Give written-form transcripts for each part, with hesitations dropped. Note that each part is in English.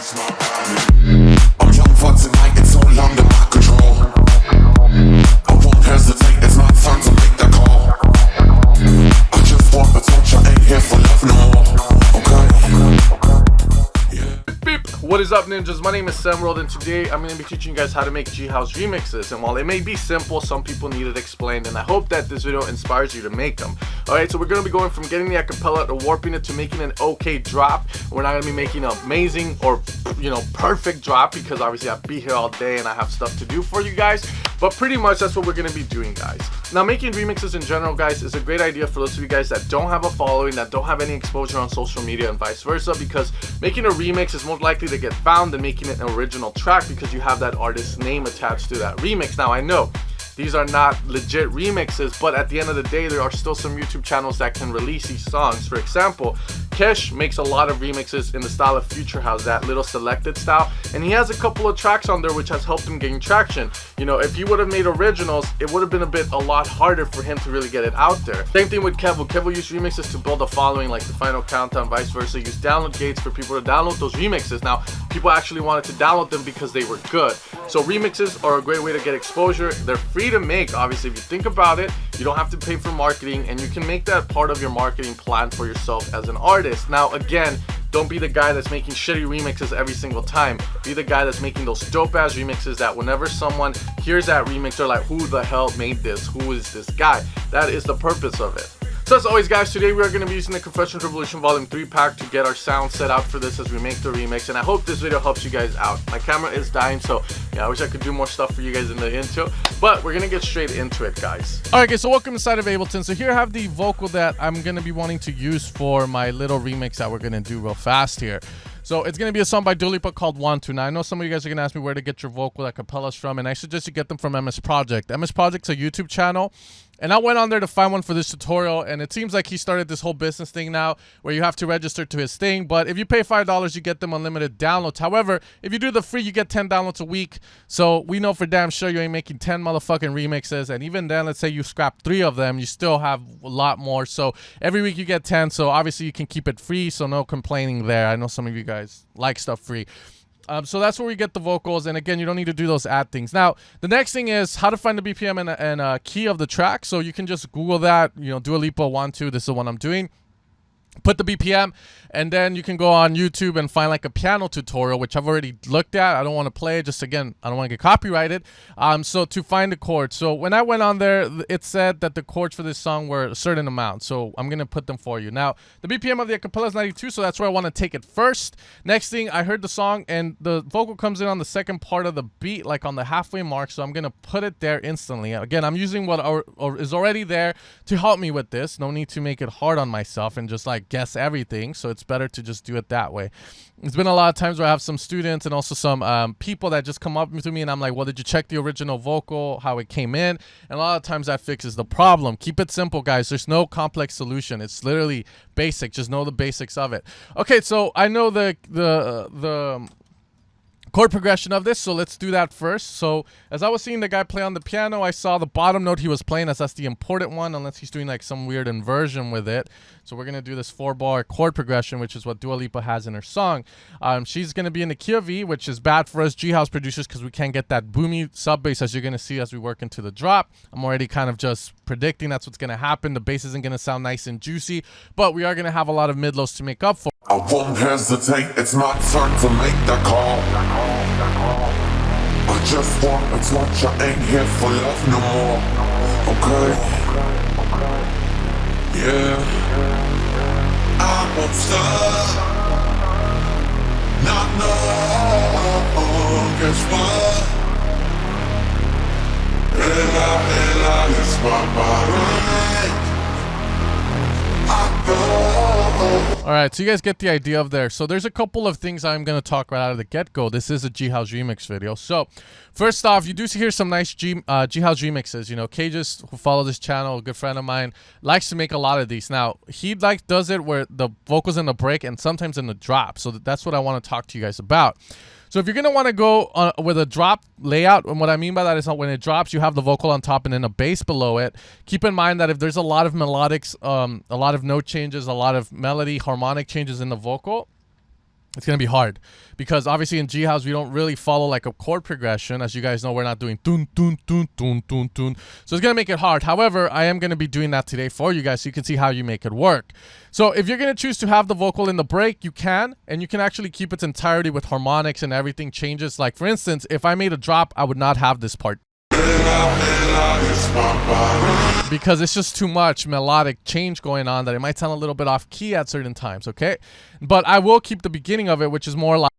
I'm young for tonight, it's so long to my control. I won't hesitate, it's my time to make the call. I just want attention, ain't here for love no more. Okay? Yeah. Beep. What is up, ninjas? My name is Semworld, and today I'm going to be teaching you guys how to make G-House remixes. And while it may be simple, some people need it explained, and I hope that this video inspires you to make them. Alright, so we're going to be going from getting the acapella to warping it to making an okay drop. We're not going to be making an amazing or, perfect drop, because obviously I'll be here all day and I have stuff to do for you guys. But pretty much that's what we're going to be doing, guys. Now, making remixes in general, guys, is a great idea for those of you guys that don't have a following, that don't have any exposure on social media, and vice versa, because making a remix is more likely to get found than making it an original track, because you have that artist's name attached to that remix. Now, I know these are not legit remixes, but at the end of the day, there are still some YouTube channels that can release these songs. For example, Kesh makes a lot of remixes in the style of Future House, that little selected style, and he has a couple of tracks on there which has helped him gain traction. If he would have made originals, it would have been a lot harder for him to really get it out there. Same thing with Kevo. Kevo used remixes to build a following, like the Final Countdown, vice versa. Use download gates for people to download those remixes. Now, people actually wanted to download them because they were good. So remixes are a great way to get exposure. They're free to make, obviously. If you think about it, you don't have to pay for marketing, and you can make that part of your marketing plan for yourself as an artist. Now, again, don't be the guy that's making shitty remixes every single time. Be the guy that's making those dope ass remixes that whenever someone hears that remix, they're like, who the hell made this? Who is this guy? That is the purpose of it. So as always, guys, today we are going to be using the Confessions Revolution Volume 3 pack to get our sound set out for this as we make the remix, and I hope this video helps you guys out. My camera is dying, so yeah, I wish I could do more stuff for you guys in the intro, but we're going to get straight into it, guys. Alright, guys, so welcome inside of Ableton. So here I have the vocal that I'm going to be wanting to use for my little remix that we're going to do real fast here. So it's going to be a song by Dua Lipa called Want To. Now, I know some of you guys are going to ask me where to get your vocal acapellas from, and I suggest you get them from MS Project. MS Project's a YouTube channel, and I went on there to find one for this tutorial, and it seems like he started this whole business thing now where you have to register to his thing, but if you pay $5, you get them unlimited downloads. However, if you do the free, you get 10 downloads a week, so we know for damn sure you ain't making 10 motherfucking remixes, and even then, let's say you scrap 3 of them, you still have a lot more, so every week you get 10, so obviously you can keep it free, so no complaining there. I know some of you guys like stuff free. So that's where we get the vocals, and again, you don't need to do those ad things. Now, the next thing is how to find the BPM and key of the track. So you can just Google that, Dua Lipa Want To, this is the one I'm doing. Put the BPM, and then you can go on YouTube and find like a piano tutorial, which I've already looked at. I don't want to play it, just again, I don't want to get copyrighted. So to find the chords. So when I went on there, it said that the chords for this song were a certain amount. So I'm going to put them for you. Now, the BPM of the acapella is 92, so that's where I want to take it first. Next thing, I heard the song, and the vocal comes in on the second part of the beat, like on the halfway mark. So I'm going to put it there instantly. Again, I'm using what is already there to help me with this. No need to make it hard on myself and just like guess everything, so it's better to just do it that way. It's been a lot of times where I have some students and also some people that just come up to me and I'm like, well, did you check the original vocal, how it came in? And a lot of times that fixes the problem. Keep it simple, guys. There's no complex solution. It's literally basic. Just know the basics of it. Okay, so I know the chord progression of this, so let's do that first. So as I was seeing the guy play on the piano, I saw the bottom note he was playing, as that's the important one, unless he's doing like some weird inversion with it. So we're gonna do this 4-bar chord progression, which is what Dua Lipa has in her song. She's gonna be in the key of E, which is bad for us G-House producers because we can't get that boomy sub bass, as you're gonna see as we work into the drop. I'm already kind of just predicting that's what's gonna happen. The bass isn't gonna sound nice and juicy, but we are gonna have a lot of mid-lows to make up for. I won't hesitate, it's my turn to make the call. I just want a touch, I ain't here for love no more. Okay? Yeah. I won't stop. Not no. Guess what? Ella is my body. Alright, so you guys get the idea of there. So there's a couple of things I'm going to talk right out of the get-go. This is a G-House remix video. So first off, you do hear some nice G-House remixes. Cages, who follow this channel, a good friend of mine, likes to make a lot of these. Now, he does it where the vocals in the break and sometimes in the drop. So that's what I want to talk to you guys about. So if you're going to want to go with a drop layout, and what I mean by that is when it drops, you have the vocal on top and then a bass below it. Keep in mind that if there's a lot of melodics, a lot of note changes, a lot of melody, harmonic changes in the vocal, it's going to be hard because obviously in G house we don't really follow like a chord progression. As you guys know, we're not doing tun tun tun tun tun tun. So it's going to make it hard. However, I am going to be doing that today for you guys so you can see how you make it work. So if you're going to choose to have the vocal in the break, you can, and you can actually keep its entirety with harmonics and everything changes. Like for instance, if I made a drop, I would not have this part, because it's just too much melodic change going on that it might sound a little bit off key at certain times, okay? But I will keep the beginning of it, which is more like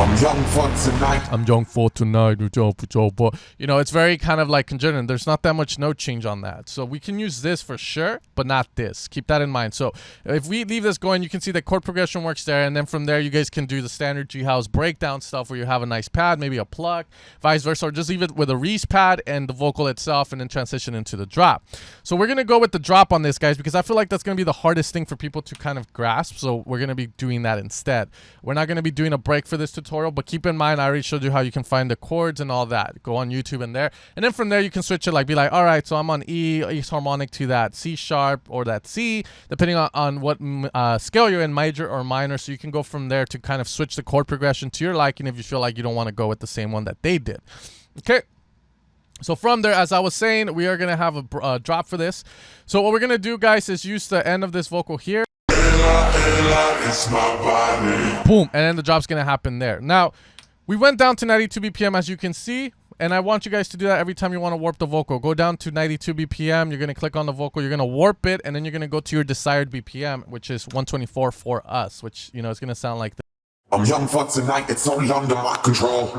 I'm young for tonight. I'm young for tonight. But, you know, it's very kind of like congenital. There's not that much note change on that. So we can use this for sure, but not this. Keep that in mind. So if we leave this going, you can see the chord progression works there. And then from there, you guys can do the standard G house breakdown stuff where you have a nice pad, maybe a pluck, vice versa, or just leave it with a Reese pad and the vocal itself and then transition into the drop. So we're going to go with the drop on this, guys, because I feel like that's going to be the hardest thing for people to kind of grasp. So we're going to be doing that instead. We're not going to be doing a break for this tutorial, but keep in mind I already showed you how you can find the chords and all that. Go on YouTube and there, and then from there you can switch it, like be like, all right, so I'm on E harmonic to that C sharp or that C, depending on what scale you're in, major or minor. So you can go from there to kind of switch the chord progression to your liking if you feel like you don't want to go with the same one that they did. Okay, so from there, as I was saying, we are going to have a drop for this. So what we're going to do, guys, is use the end of this vocal here. Boom, and then the drop's gonna happen there. Now we went down to 92 BPM, as you can see, and I want you guys to do that every time you want to warp the vocal. Go down to 92 BPM, you're gonna click on the vocal, you're gonna warp it, and then you're gonna go to your desired BPM, which is 124 for us, which, you know, it's gonna sound like this. I'm young for tonight, it's all under my control.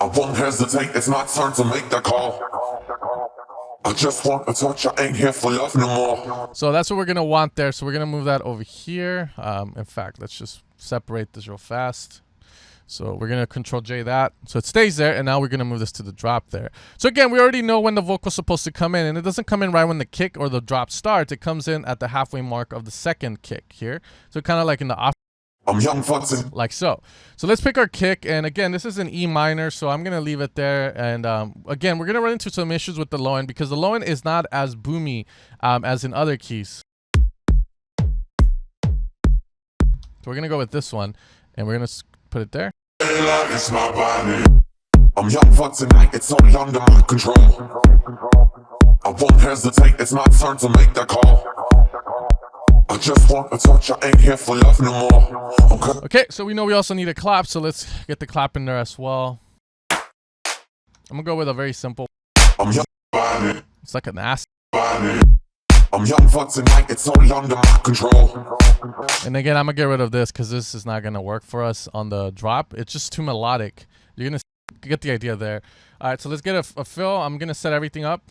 I won't hesitate, it's my turn to make the call. I just want a touch, I ain't here for love no more. So that's what we're gonna want there. So we're gonna move that over here. In fact, let's just separate this real fast. So we're gonna Control J that, so it stays there, and now we're gonna move this to the drop there. So again, we already know when the vocal's supposed to come in, and it doesn't come in right when the kick or the drop starts. It comes in at the halfway mark of the second kick here. So kind of like in the off. I'm young fucking like so. So let's pick our kick, and again, this is an E minor, so I'm gonna leave it there. And again, we're gonna run into some issues with the low end because the low end is not as boomy as in other keys. So we're gonna go with this one, and we're gonna put it there. It's my body. I'm young for tonight, it's all under my control. I won't hesitate, it's my turn to make the call. I just want a touch, I ain't here for love no more. Okay, so we know we also need a clap, so let's get the clap in there as well. I'm gonna go with a very simple. I'm young body. It's like an ass. Body. I'm young for tonight, it's all under my control. And again, I'm gonna get rid of this because this is not gonna work for us on the drop. It's just too melodic. You're gonna get the idea there. All right, so let's get a fill. I'm gonna set everything up.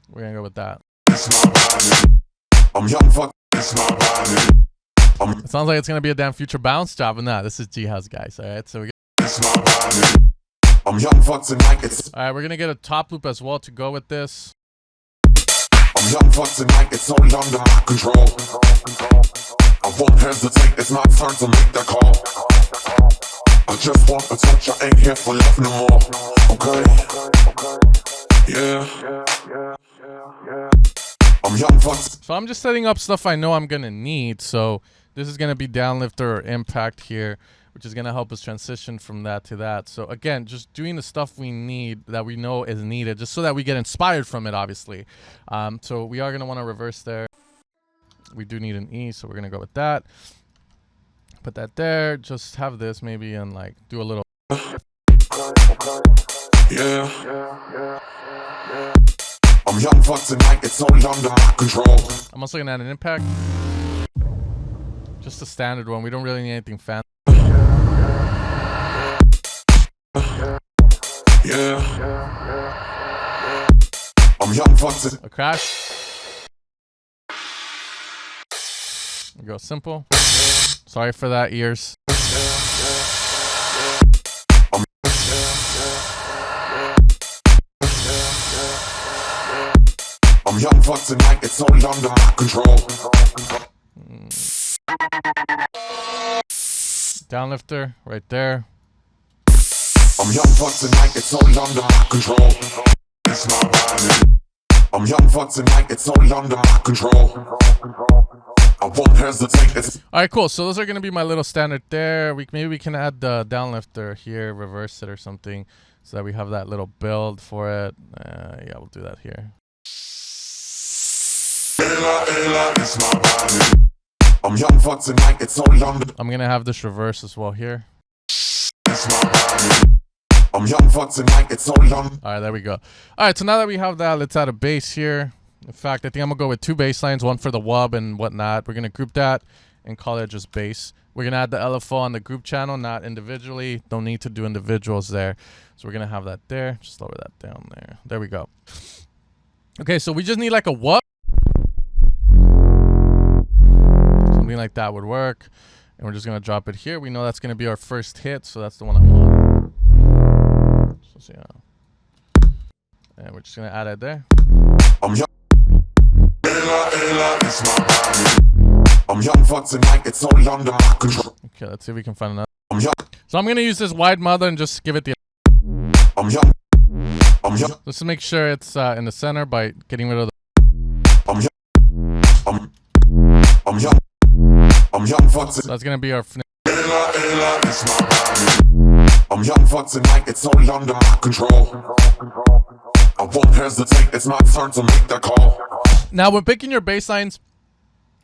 We're gonna go with that. It's my body. I'm young for it's my body. It sounds like it's gonna be a damn future bounce job, and this is G house, guys. All right, so we. It's my body. I'm young for tonight. All right, we're gonna get a top loop as well to go with this. I'm young for tonight. It's all under my control. I won't hesitate. It's my turn to make the call. I just want a touch. I ain't here for love no more. Okay. Yeah. I'm young for. So I'm just setting up stuff I know I'm gonna need. So this is gonna be downlifter or impact here, which is going to help us transition from that to that. So again, just doing the stuff we need that we know is needed, just so that we get inspired from it, obviously. So we are going to want to reverse there. We do need an E, so we're going to go with that. Put that there. Just have this maybe and like do a little. Yeah. I'm young for tonight, it's all under my control. I'm also going to add an impact. Just a standard one. We don't really need anything fancy. Yeah. I'm young for a crash. We go simple. Sorry for that, ears. I'm young for tonight, it's all under my control. Downlifter right there. I'm young for tonight, it's all under my control. It's my body. I'm young for tonight, it's all under my control. I won't hesitate. All right, cool. So those are gonna be my little standard there. Maybe we can add the downlifter here, reverse it or something, so that we have that little build for it. Yeah, we'll do that here. I'm young for tonight, it's all under. I'm gonna have this reverse as well here. I'm young for tonight, it's all on. All right, there we go. All right, so now that we have that, let's add a bass here. In fact, I think I'm gonna go with 2 bass lines, one for the wub and whatnot. We're gonna group that and call it just bass. We're gonna add the LFO on the group channel, not individually. Don't need to do individuals there. So we're gonna have that there. Just lower that down there. There we go. Okay, so we just need like a wub. Something like that would work. And we're just gonna drop it here. We know that's gonna be our first hit, so that's the one I want. So yeah. And we're just gonna add it there. I'm young. I'm young for tonight, it's all under my control. Okay, let's see if we can find another. I'm young. So I'm gonna use this wide mother and just give it the. I'm young. I'm young. Just to make sure it's in the center by getting rid of the. I'm young. I'm young. I'm young for So that's gonna be our. I'm young for tonight, it's all under my control. I won't hesitate, it's my turn to make the call. Now, when picking your bass lines,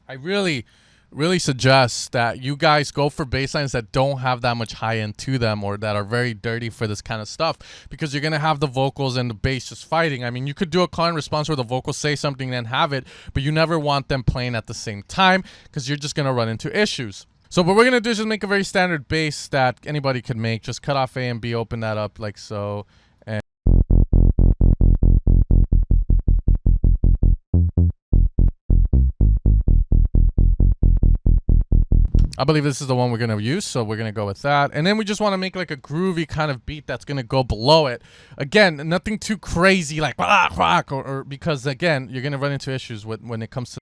I really suggest that you guys go for bass lines that don't have that much high end to them, or that are very dirty for this kind of stuff, because you're gonna have the vocals and the bass just fighting. I mean, you could do a call and response where the vocals say something and then have it, but you never want them playing at the same time, because you're just gonna run into issues. So what we're gonna do is just make a very standard bass that anybody could make. Just cut off A and B, open that up like so. And I believe this is the one we're gonna use, so we're gonna go with that. And then we just wanna make like a groovy kind of beat that's gonna go below it. Again, nothing too crazy like rock, rock, or because again, you're gonna run into issues when it comes to.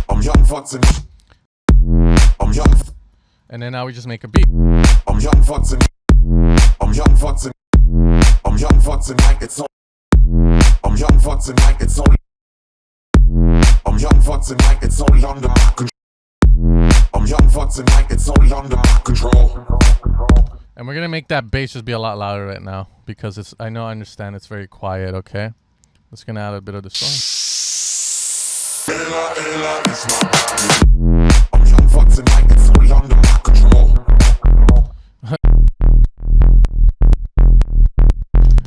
I'm young for tonight. I'm young. And then now we just make a beat. I'm young for tonight. I'm young for tonight. I'm young for tonight, it's all. I'm young for tonight, it's all. I'm young for tonight, it's all under my control. I'm young for tonight, it's all under my control. And we're gonna make that bass just be a lot louder right now, because it's. I understand it's very quiet. Okay, just gonna add a bit of the song. I'm young for tonight, it's all under my control.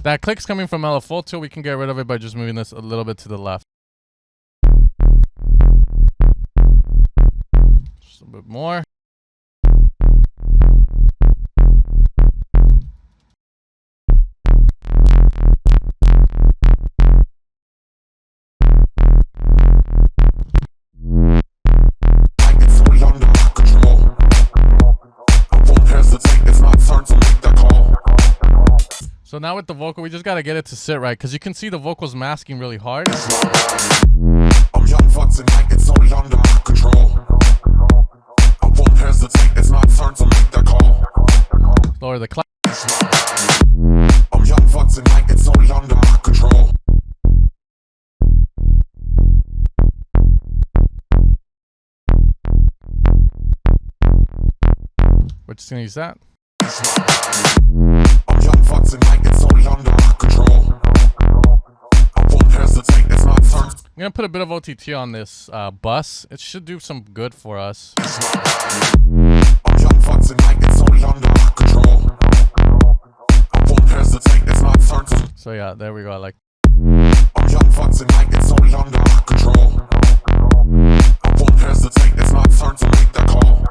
That click's coming from LFO too. We can get rid of it by just moving this a little bit to the left. Just a bit more. It's all under my control. I won't hesitate, it's my turn to make the call. So now with the vocal, we just gotta get it to sit right, because you can see the vocals masking really hard. I'm young for tonight, it's all under my control. I won't hesitate, it's my turn to make the call. Lower the clap. I'm young for tonight, it's all under my control. We're just gonna use that. I'm young for tonight, it's all under my control. I won't hesitate, it's my turn. I'm gonna put a bit of OTT on this bus. It should do some good for us. I'm young for tonight, it's all under my control. I won't hesitate, it's my turn to. So yeah, there we go. I like. I'm young for tonight, it's all under my control. I won't hesitate, it's my turn to make the call.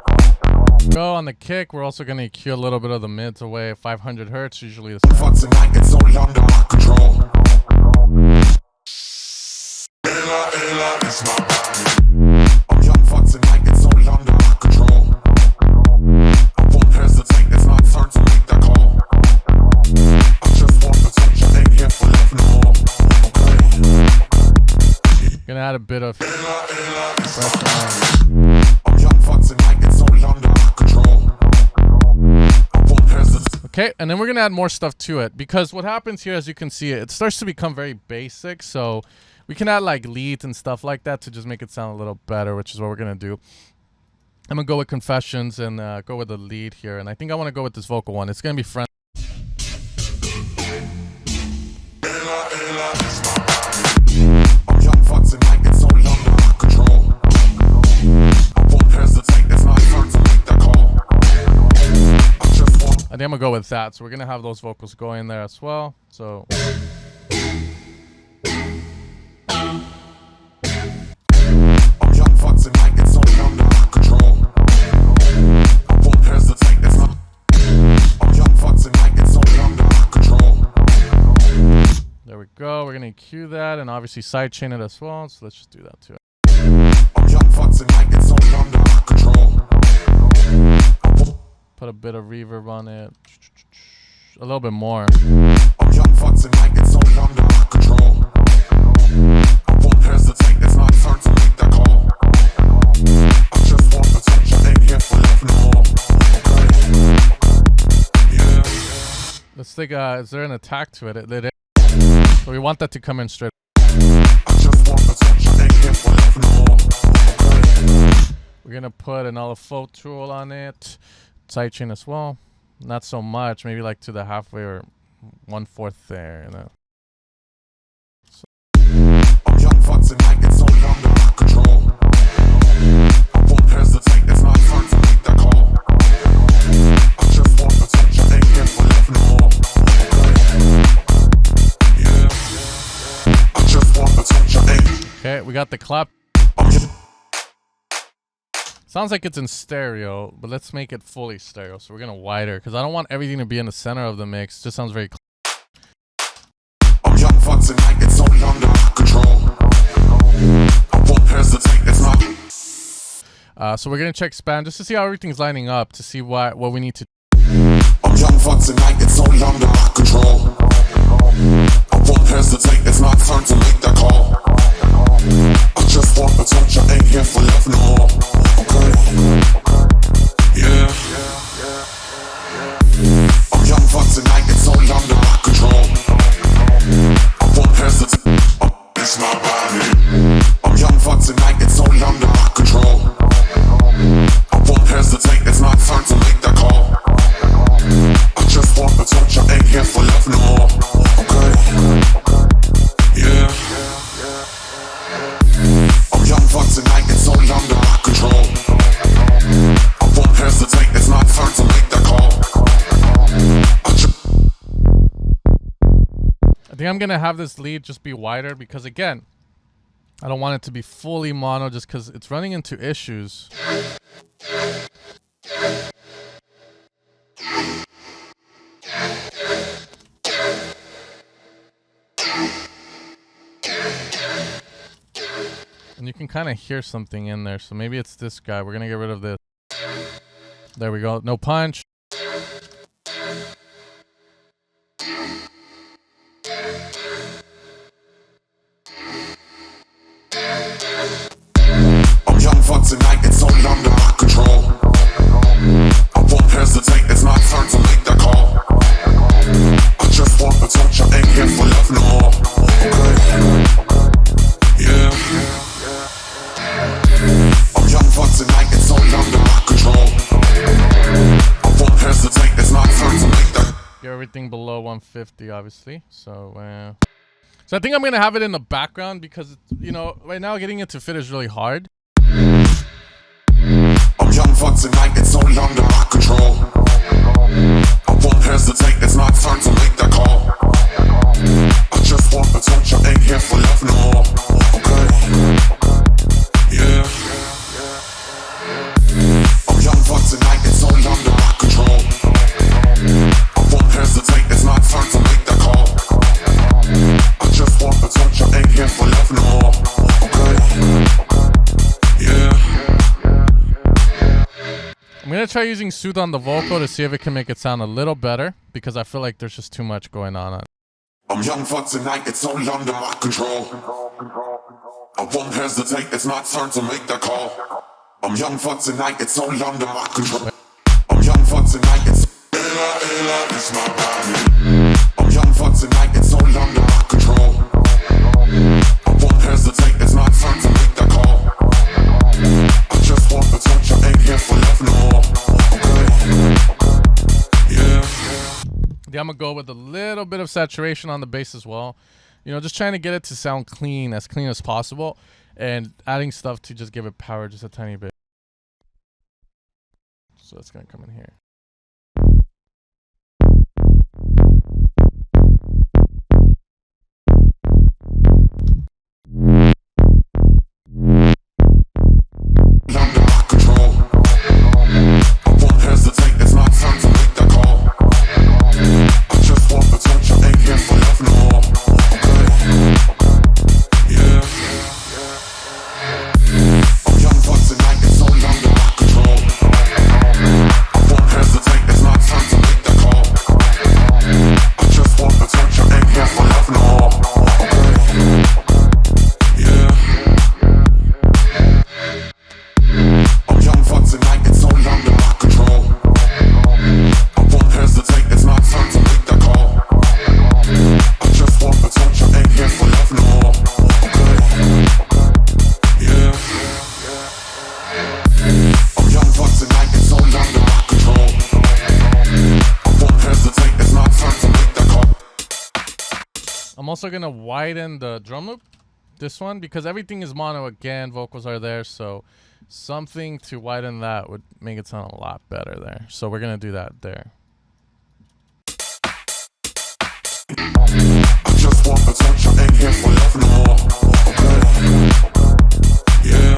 Go on the kick. We're also gonna EQ a little bit of the mids away. 500 hertz usually. For tonight, it's all under my control. I'm young for tonight, it's all under my control. I won't hesitate, it's my turn to make the call. I just want to touch, I ain't here for love no more. Okay. Gonna add a bit of pressure. I'm young for tonight, it's all under my control. I won't hesitate. Okay, and then we're gonna add more stuff to it, because what happens here, as you can see, it starts to become very basic. So We can add like leads and stuff like that to just make it sound a little better, which is what we're gonna do. I'm gonna go with Confessions and go with the lead here, and I think I want to go with this vocal one. It's gonna be friendly. I think I'm gonna go with that. So we're gonna have those vocals go in there as well. So there we go. We're gonna cue that and obviously sidechain it as well. So let's just do that too. Put a bit of reverb on it. A little bit more. Let's think, is there an attack to it? It is. So we want that to come in straight. We're gonna put an LFO tool on it. Sidechain as well. Not so much, maybe like to the halfway or 1/4 there, you know. So. Okay, we got the clap. Sounds like it's in stereo, but let's make it fully stereo. So we're gonna wider because I don't want everything to be in the center of the mix. It just sounds very. I'm young, fun tonight. It's only under my control. I won't hesitate. It's not. So we're gonna check span just to see how everything's lining up to see what we need to. I'm young, fun tonight. It's only under my control. I won't hesitate. It's not time to make that call. I just want a touch. I ain't here for love no more. Yeah. I'm young, fun tonight, it's all under my control. I won't hesitate, it's my body. I'm young, fun tonight, it's all under my control. I won't hesitate, it's not time to make that call. I just want a touch, I ain't here for love no more. Okay. Yeah. I'm young, fun tonight, it's all under my control. Hesitate, it's not time to make that call. I think I'm gonna have this lead just be wider because again, I don't want it to be fully mono just because it's running into issues. And you can kind of hear something in there, so maybe it's this guy. We're gonna get rid of this. There we go. No punch. I'm young, fun tonight. It's all under my control. I won't hesitate. It's not time to make that call. I just want a touch. I ain't here for love no more. Yeah. I'm young, fun tonight. It's all under my control. Hesitate, it's not time to make that. Get everything below 150, obviously. So I think I'm gonna have it in the background because you know right now getting it to fit is really hard. I'm young, fun tonight. It's all under my control. I won't hesitate. It's not time to make that call. I just want a touch. I ain't here for love no more. Okay. Yeah. I'm young, fun tonight. It's all under my control. I won't hesitate, it's not time to make that call. I just want a touch, I ain't here for love no more. Okay. Yeah. I'm gonna try using Soothe on the vocal to see if it can make it sound a little better because I feel like there's just too much going on. I'm young, fun tonight, it's all under my control. I won't hesitate, it's not time to make that call. I'm young, fun tonight, it's all under my control. I'm young, fun tonight, it's it's my body. I'm young, fun tonight, it's all under my control. I won't I'm gonna go with a little bit of saturation on the bass as well. You know, just trying to get it to sound clean as possible, and adding stuff to just give it power just a tiny bit. So that's gonna come in here. I'm also gonna widen the drum loop, this one, because everything is mono again, vocals are there, so something to widen that would make it sound a lot better there. So we're gonna do that there. I just want attention, ain't here for love no more. Yeah.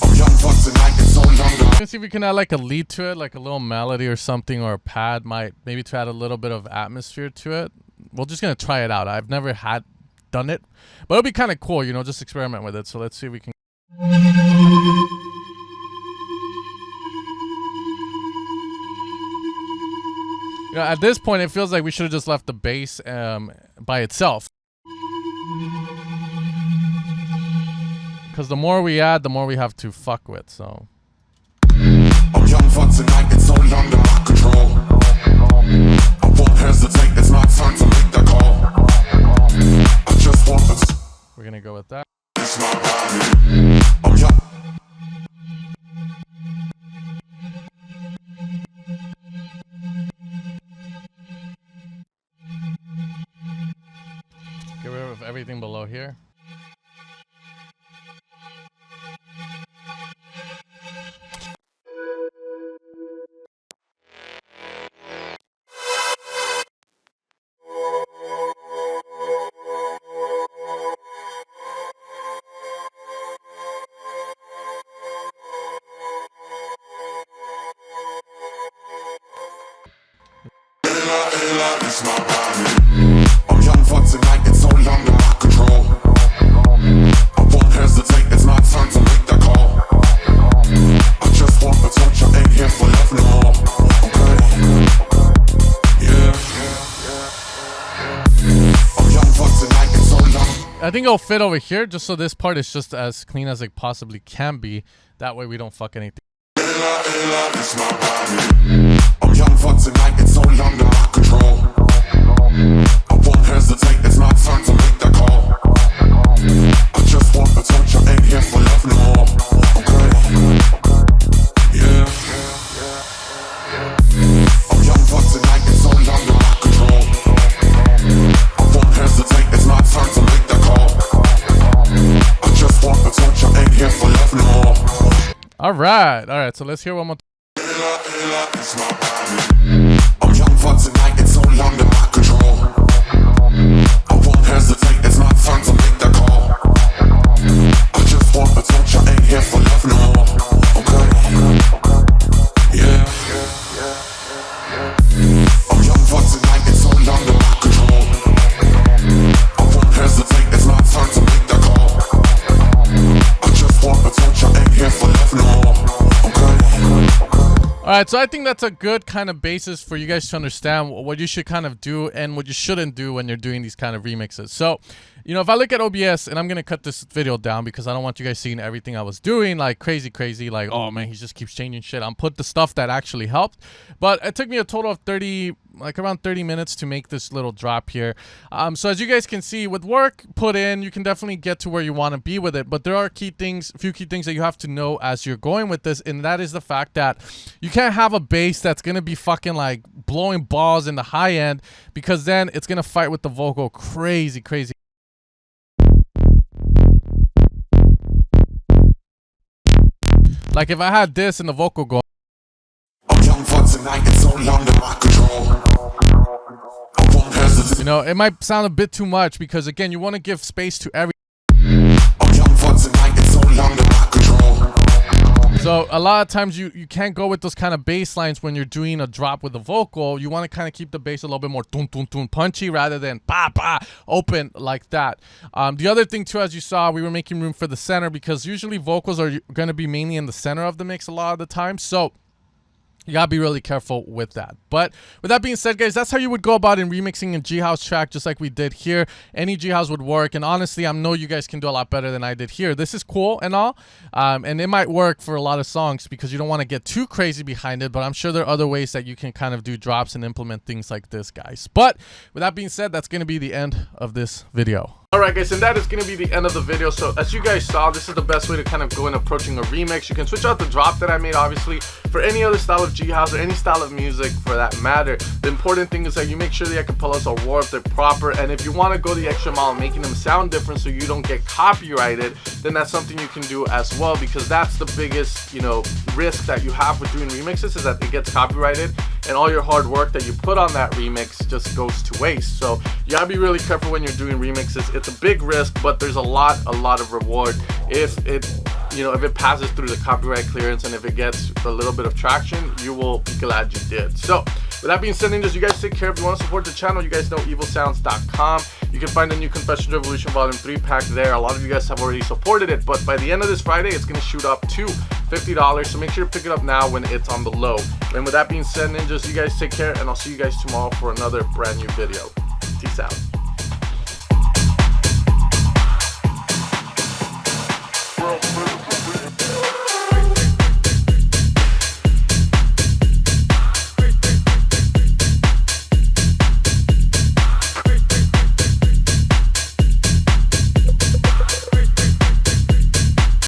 I'm young but tonight it's so long. Let's see if we can add like a lead to it, like a little melody or something, or a pad, maybe to add a little bit of atmosphere to it. We're just gonna try it out. I've never done it, but it'll be kind of cool, you know, just experiment with it. So let's see if we can. You know, at this point, it feels like we should have just left the bass by itself. Because the more we add, the more we have to fuck with, so. I'm young for tonight, it's so long to my control. I won't hesitate, it's my time to make the call. I just want to. We're gonna go with that. It's my body. I'm young. Get rid of everything below here. It's my body. I'm young for tonight, it's so long to my control. I won't hesitate, it's my time to make the call. I just want attention, ain't here for love no more. Yeah. I'm young for tonight, it's so long. I think it'll fit over here, just so this part is just as clean as it possibly can be. That way we don't fuck anything. It's my body. I'm young for tonight, it's so long to my control. I won't hesitate, it's my time to make the call. I just want attention, ain't here for love no more. Yeah. I'm young for tonight, it's so long to my control. I won't hesitate, it's my time to make the call. I just want attention, ain't here for love no more. All right, so let's hear one more. It's my body. I'm young for tonight, it's so long to my control. I won't hesitate, it's my time to make the call. I just want attention, ain't here for love no more. Yeah. I'm young for tonight, it's so long to my control. I won't hesitate, it's my time to make the call. I just want attention, ain't here for love no more. Alright, so I think that's a good kind of basis for you guys to understand what you should kind of do and what you shouldn't do when you're doing these kind of remixes. So, you know, if I look at OBS, and I'm going to cut this video down because I don't want you guys seeing everything I was doing, like crazy, like, oh man, he just keeps changing shit. I'm put the stuff that actually helped. But it took me a total of around 30 minutes to make this little drop here. So as you guys can see, with work put in, you can definitely get to where you want to be with it. But there are a few key things that you have to know as you're going with this, and that is the fact that you can't have a bass that's going to be fucking like blowing balls in the high end, because then it's going to fight with the vocal crazy. Like if I had this and the vocal going, I'm young for tonight, it's all under my control. I won't hesitate. you know, it might sound a bit too much because again, you want to give space to every. I'm young for tonight, it's all under my control. So a lot of times you can't go with those kind of bass lines when you're doing a drop with the vocal. You want to kind of keep the bass a little bit more punchy rather than open like that. The other thing too, as you saw, we were making room for the center because usually vocals are going to be mainly in the center of the mix a lot of the time. So you gotta be really careful with that. But with that being said, guys, that's how you would go about in remixing a G-House track, just like we did here. Any G-House would work, and honestly, I know you guys can do a lot better than I did here. This is cool and all, and it might work for a lot of songs because you don't want to get too crazy behind it, but I'm sure there are other ways that you can kind of do drops and implement things like this, guys. But with that being said, that's gonna be the end of this video. Alright guys, and that is going to be the end of the video. So as you guys saw, this is the best way to kind of go in approaching a remix. You can switch out the drop that I made, obviously, for any other style of G-House or any style of music for that matter. The important thing is that you make sure the acapellas are warped, they're proper, and if you want to go the extra mile making them sound different so you don't get copyrighted, then that's something you can do as well, because that's the biggest, you know, risk that you have with doing remixes, is that it gets copyrighted and all your hard work that you put on that remix just goes to waste. So you gotta be really careful when you're doing remixes. It's a big risk, but there's a lot of reward if it, you know, if it passes through the copyright clearance, and if it gets a little bit of traction, you will be glad you did. So with that being said, ninjas, you guys take care. If you want to support the channel, you guys know evilsounds.com. You can find the new Confessions Revolution Volume 3 pack there. A lot of you guys have already supported it, but by the end of this Friday, it's going to shoot up to $50, so make sure to pick it up now when it's on the low. And with that being said, ninjas, you guys take care, and I'll see you guys tomorrow for another brand new video. Peace out.